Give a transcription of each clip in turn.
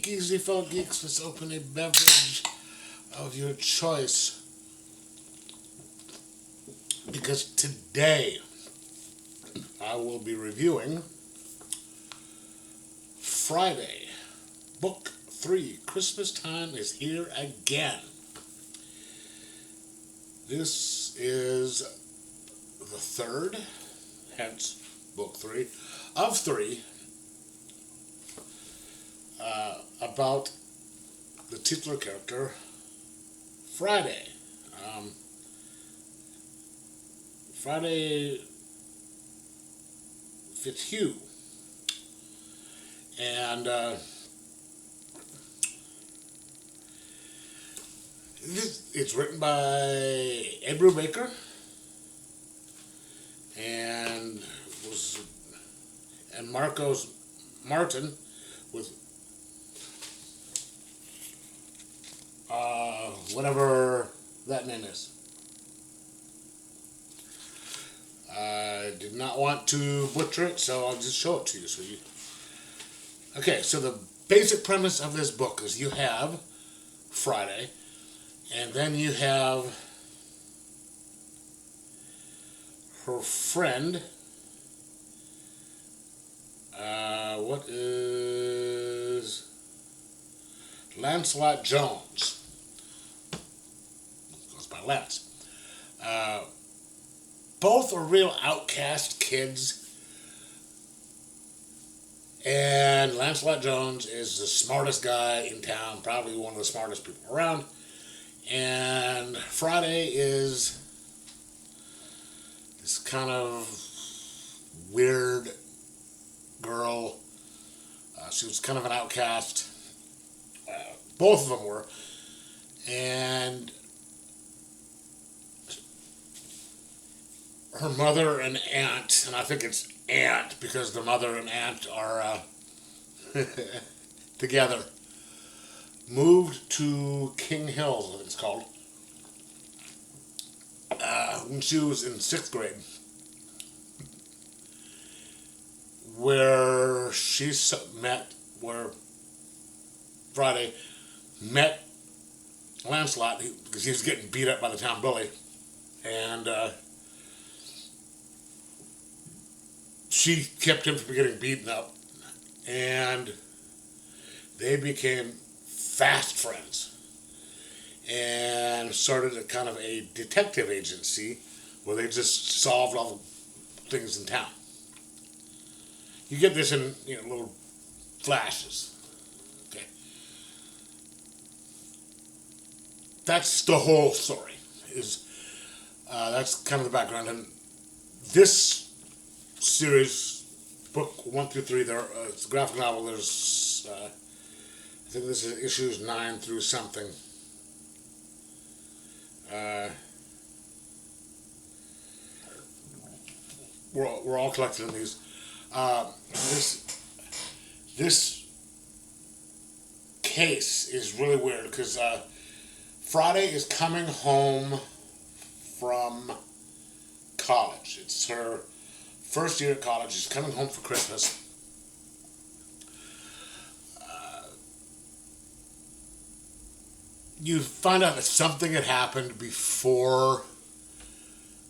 Speakeasy, fellow geeks. Let's open a beverage of your choice. Because today I will be reviewing Friday, Book 3. Christmas Time is here again. This is the third, hence Book 3, of 3, about the titular character, Friday. Friday Fitzhugh. And it's written by Brubaker and Marcos Martin with whatever that name is. I did not want to butcher it, so I'll just show it to you. Okay, so the basic premise of this book is you have Friday, and then you have her friend. What is Lancelot Jones? Goes by Lance. Both are real outcast kids, and Lancelot Jones is the smartest guy in town, probably one of the smartest people around, and Friday is this kind of weird girl. She was kind of an outcast. Both of them were, and her mother and aunt, and I think it's aunt because the mother and aunt are together, moved to King Hills, I think it's called, when she was in 6th grade, where where Friday met Lancelot, because he was getting beat up by the town bully, and she kept him from getting beaten up, and they became fast friends and started a kind of a detective agency where they just solved all the things in town. You get this in little flashes. Okay, that's the whole story. That's kind of the background, and this series, book 1 through 3, it's a graphic novel. There's, I think this is issues 9 through something. We're all collected in these. This case is really weird because Friday is coming home from college. It's her first year at college. She's coming home for Christmas. You find out that something had happened before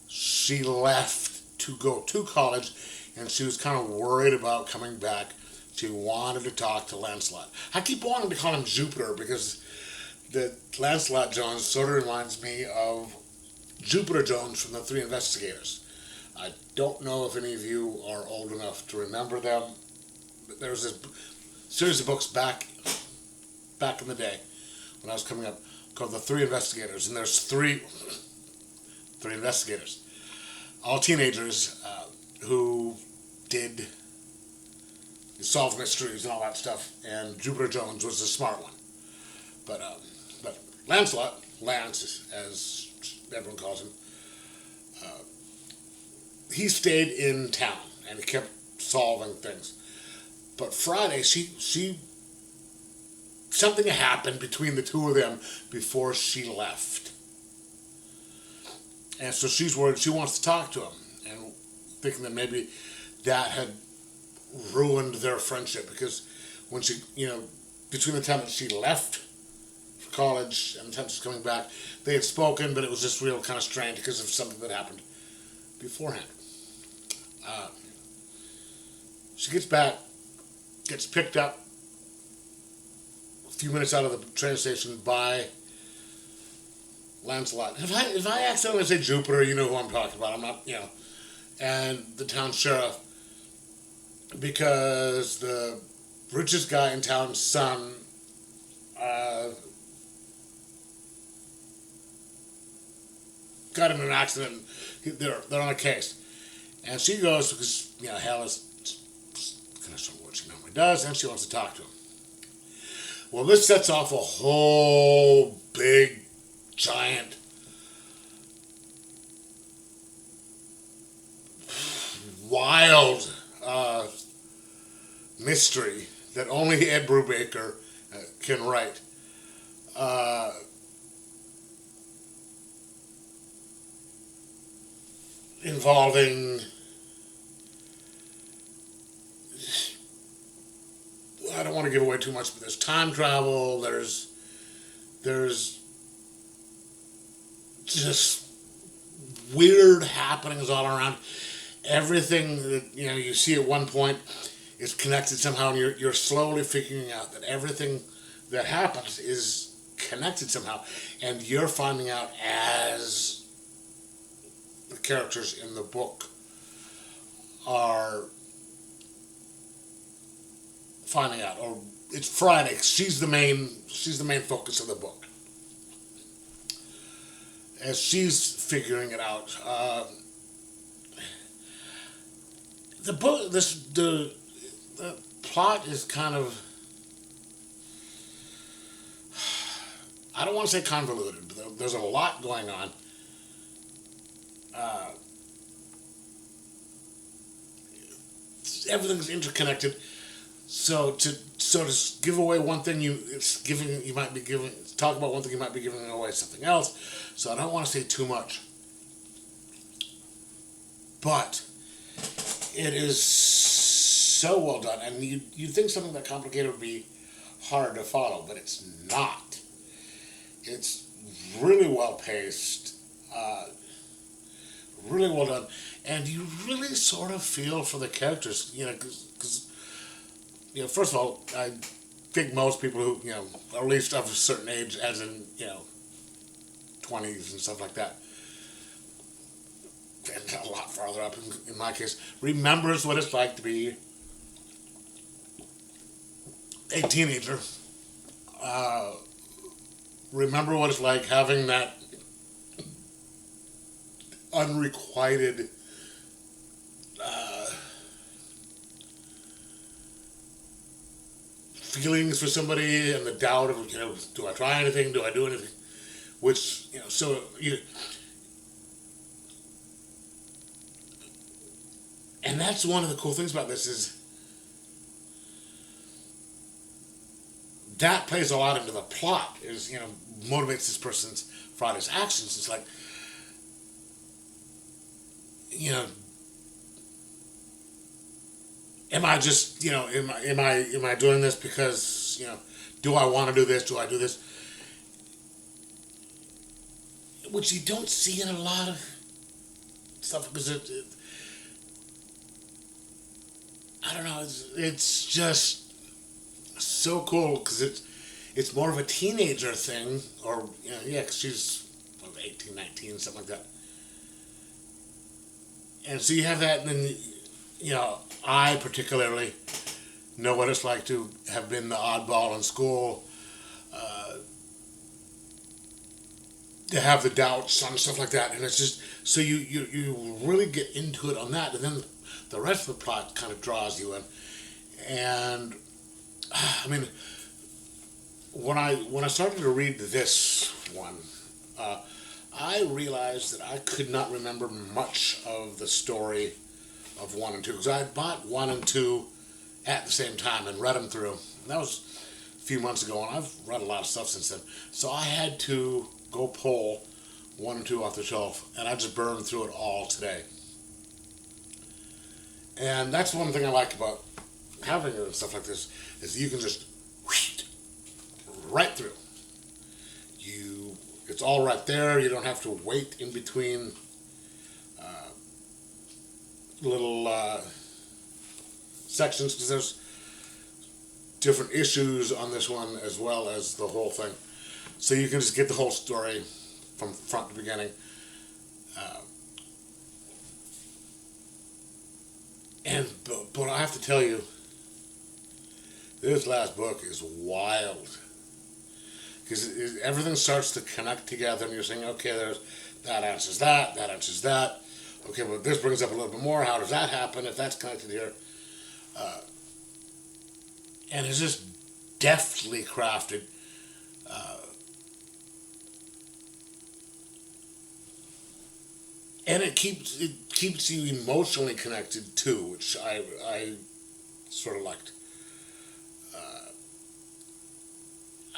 she left to go to college, and she was kind of worried about coming back. She wanted to talk to Lancelot. I keep wanting to call him Jupiter because the Lancelot Jones sort of reminds me of Jupiter Jones from the Three Investigators. I don't know if any of you are old enough to remember them. But there was this series of books back in the day when I was coming up called The Three Investigators, and there's three investigators, all teenagers who did solve mysteries and all that stuff, and Jupiter Jones was the smart one. But Lancelot, Lance as everyone calls him, he stayed in town and he kept solving things. But Friday, something happened between the two of them before she left. And so she's worried. She wants to talk to him, and thinking that maybe that had ruined their friendship, because when she, between the time that she left for college and the time she's coming back, they had spoken, but it was just real kind of strange because of something that happened beforehand. Uh, she gets back, gets picked up a few minutes out of the train station by Lancelot. If I accidentally say Jupiter, you know who I'm talking about. I'm not, and the town sheriff, because the richest guy in town's son got in an accident. They're on a case, and she goes because hell is kind of what she normally does, and she wants to talk to him. Well, this sets off a whole big, giant, wild mystery that only Ed Brubaker can write. Involving, I don't want to give away too much, but there's time travel, there's just weird happenings all around. Everything that you see at one point is connected somehow, and you're slowly figuring out that everything that happens is connected somehow, and you're finding out as the characters in the book are finding out. Or it's Friday. She's the main focus of the book. As she's figuring it out, the book, the plot is kind of, I don't want to say convoluted, but there's a lot going on. Everything's interconnected. So to give away one thing, talk about one thing, you might be giving away something else. So I don't want to say too much. But it is so well done, and you'd think something that complicated would be hard to follow, but it's not. It's really well paced, really well done, and you really sort of feel for the characters, because first of all, I think most people who are at least of a certain age, as in 20s and stuff like that, and a lot farther up in my case, remembers what it's like to be a teenager. Remember what it's like having that unrequited feelings for somebody, and the doubt of do I try anything, do I do anything, which so and that's one of the cool things about this is that plays a lot into the plot, is motivates this person's Friday's actions. It's like am I just am I doing this because do I want to do this, do I do this, which you don't see in a lot of stuff, because I don't know, it's just so cool, because it's more of a teenager thing, or because she's 18, 19, something like that, and so you have that, and then I particularly know what it's like to have been the oddball in school, to have the doubts and stuff like that, and it's just so you really get into it on that, and then the rest of the plot kind of draws you in, and I mean, when I started to read this one, I realized that I could not remember much of the story of 1 and 2, because I had bought 1 and 2 at the same time and read them through. And that was a few months ago, and I've read a lot of stuff since then. So I had to go pull 1 and 2 off the shelf, and I just burned through it all today. And that's one thing I like about having stuff like this, is you can just right through. It's all right there. You don't have to wait in between little sections, because there's different issues on this one as well as the whole thing. So you can just get the whole story from front to beginning. But I have to tell you, this last book is wild, because everything starts to connect together, and you're saying, okay, there's that answers that, that answers that. Okay, but this brings up a little bit more. How does that happen if that's connected here? And it's just deftly crafted. And it keeps you emotionally connected too, which I sort of liked.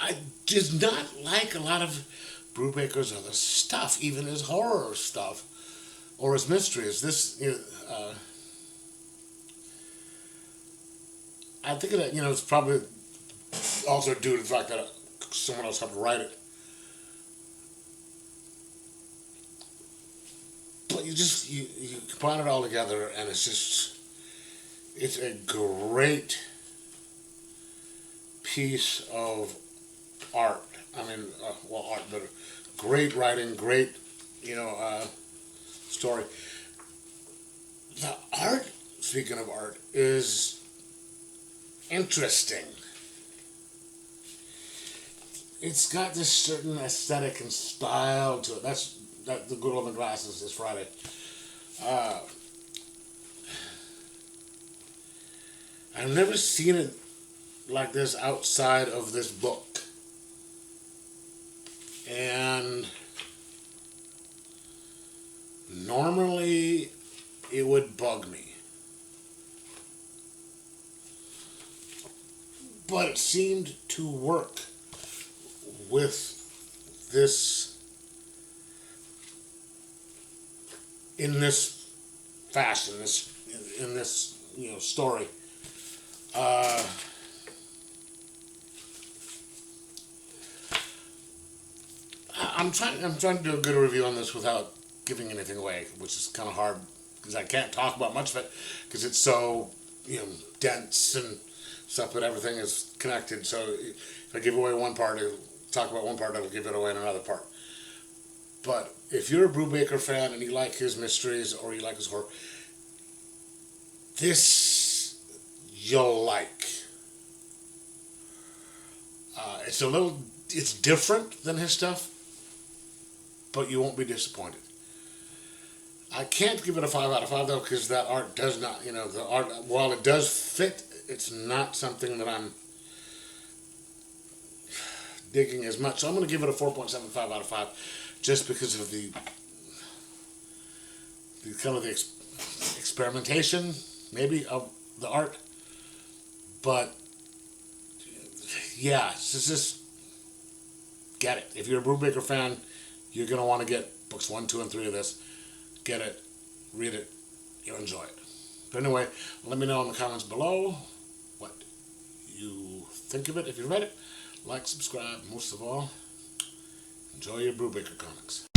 I did not like a lot of Brubaker's other stuff, even his horror stuff or his mysteries. I think that it's probably also due to the fact that someone else had to write it. But you combine it all together, and it's a great piece of art. I mean, art, but great writing, great, story. The art, speaking of art, is interesting. It's got this certain aesthetic and style to it. That's the Girl in the Glasses this Friday. I've never seen it like this outside of this book. And normally it would bug me. But it seemed to work with this, in this fashion, in this story. I'm trying to do a good review on this without giving anything away, which is kind of hard because I can't talk about much of it because it's so dense and stuff, but everything is connected. So if I give away one part, talk about one part, I'll give it away in another part. But if you're a Brubaker fan and you like his mysteries or you like his horror, this you'll like. It's different than his stuff, but you won't be disappointed. I can't give it a 5 out of 5 though, because that art does not, the art, while it does fit, it's not something that I'm digging as much. So I'm going to give it a 4.75 out of 5, just because of the kind of the experimentation, maybe, of the art. But yeah, it's just get it. If you're a Brubaker fan, you're going to want to get books 1, 2, and 3 of this. Get it, read it, you'll enjoy it. But anyway, let me know in the comments below what you think of it. If you read it, like, subscribe, most of all, enjoy your Brubaker comics.